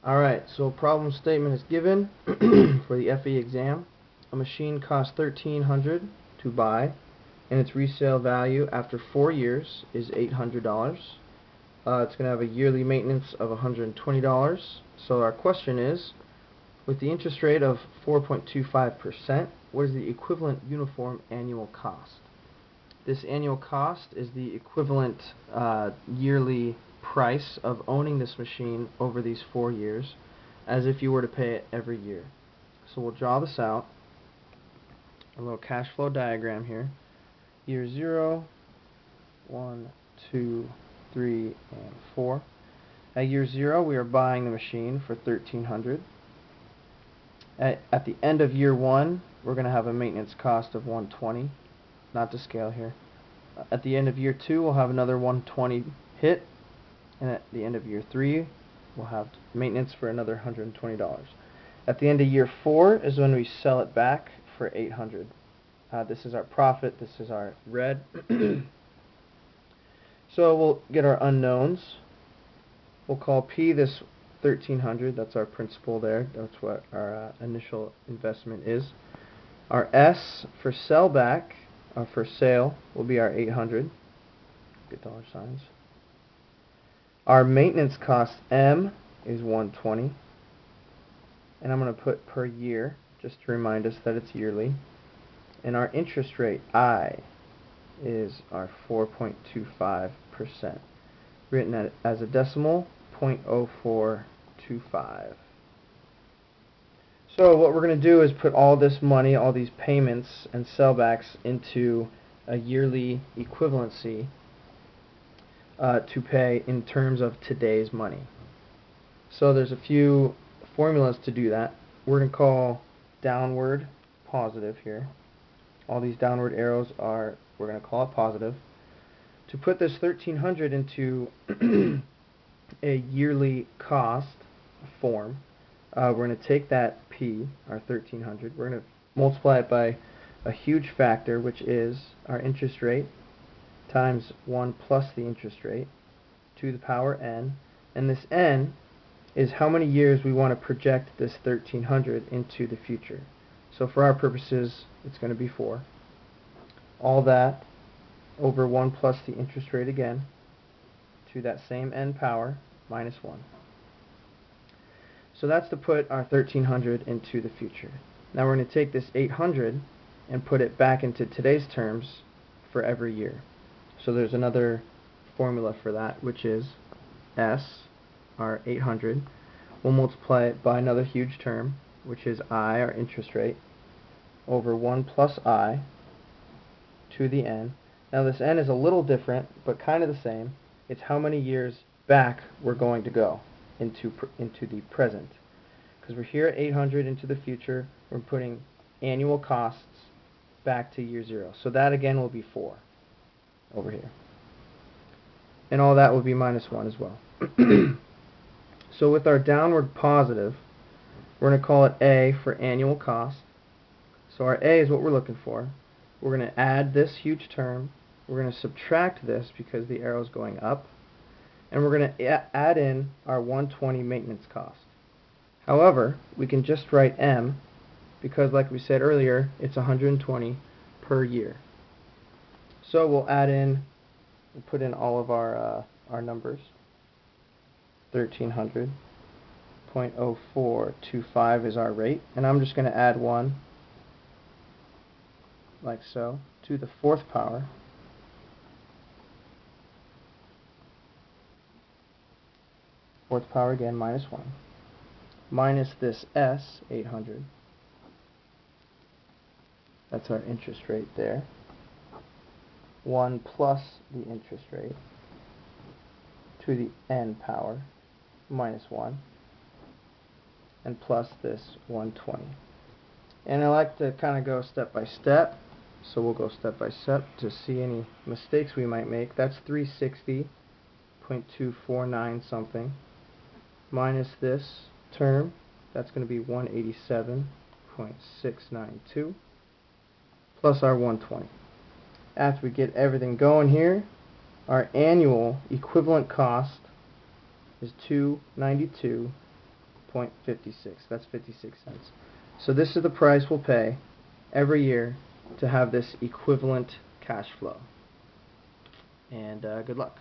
Alright, so a problem statement is given for the FE exam. A machine costs $1,300 to buy, and its resale value after 4 years is $800. It's going to have a yearly maintenance of $120. So our question is, with the interest rate of 4.25%, what is the equivalent uniform annual cost? This annual cost is the equivalent yearly price of owning this machine over these 4 years, as if you were to pay it every year. So we'll draw this out, a little cash flow diagram here. Year 0, 1, 2, 3, and 4. At year 0, we are buying the machine for $1,300. At the end of year 1, we're going to have a maintenance cost of $120, not to scale here. At the end of year 2, we'll have another $120 hit, and at the end of year 3, we'll have maintenance for another $120. At the end of year 4 is when we sell it back for $800. This is our profit, this is our red. So we'll get our unknowns. We'll call P this $1,300, that's our principal there, that's what our initial investment is. Our S for sell back, for sale, will be our $800. Get dollar signs. Our maintenance cost M is $120, and I'm going to put per year just to remind us that it's yearly. And our interest rate I is our 4.25%, written as a decimal, 0.0425. So what we're going to do is put all this money, all these payments and sellbacks into a yearly equivalency to pay in terms of today's money. So there's a few formulas to do that. We're going to call downward positive here. All these downward arrows are, we're going to call it positive. To put this $1,300 into a yearly cost form, we're going to take that P, our $1,300, we're going to multiply it by a huge factor, which is our interest rate, times 1 plus the interest rate, to the power n, and this n is how many years we want to project this $1,300 into the future. So for our purposes, it's going to be 4. All that over 1 plus the interest rate again, to that same n power, minus 1. So that's to put our $1,300 into the future. Now we're going to take this $800 and put it back into today's terms for every year. So there's another formula for that, which is S, our $800. We'll multiply it by another huge term, which is I, our interest rate, over 1 plus I to the n. Now this n is a little different, but kind of the same. It's how many years back we're going to go into the present. Because we're here at 800 into the future, we're putting annual costs back to year 0. So that again will be 4 over here. And all that will be minus 1 as well. So with our downward positive, we're going to call it A for annual cost. So our A is what we're looking for. We're going to add this huge term. We're going to subtract this because the arrow is going up. And we're going to add in our 120 maintenance cost. However, we can just write M because, like we said earlier, it's 120 per year. So we'll add in, we'll put in all of our numbers. 1,300, 0.0425 is our rate, and I'm just going to add 1, like so, to the 4th power. Fourth power again, minus 1. Minus this S, 800. That's our interest rate there. 1 plus the interest rate to the n power, minus 1. And plus this 120. And I like to kind of go step by step. So we'll go step by step to see any mistakes we might make. That's 360.249 something. Minus this term, that's going to be 187.692, plus our 120. After we get everything going here, our annual equivalent cost is $292 $1.56. That's 56 cents. So this is the price we'll pay every year to have this equivalent cash flow. And good luck.